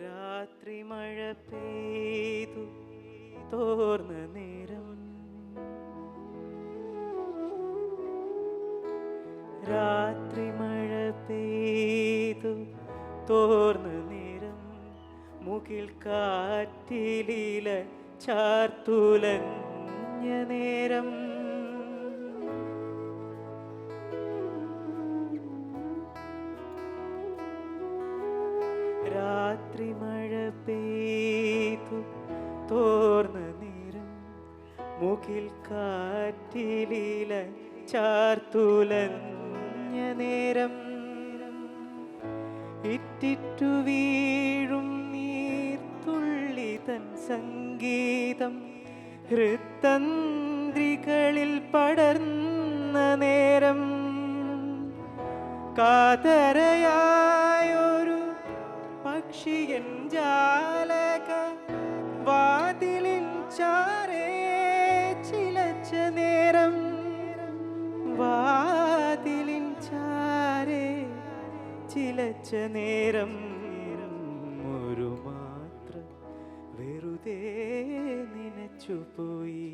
രാത്രി മഴ പെയ്തു തോർന്ന നേരം, രാത്രി മഴ പെയ്തു തോർന്ന നേരം, മുകിൽ കാറ്റിലില ചാർത്തുലഞ്ഞ നേരം, രാത്രി മഴ പെയ്തു തോർന്ന നേരം, മുകിൽ കാറ്റിലില ചാർത്തുലഞ്ഞ നേരം, ഇറ്റിറ്റു വീഴും നീർത്തുള്ളി തൻ സംഗീതം ഹൃത്തന്ത്രികളിൽ പടർന്ന നേരം, കാതരയായൊരു പക്ഷിയൻ ജാലക വാതിലിൻ ചാരേ ചിലച്ച നേരം, വാതിലിൻ ചാരേ ചിലച്ച നേരം, ഒരു മാത്ര വെറുതെ നനച്ചുപോയി.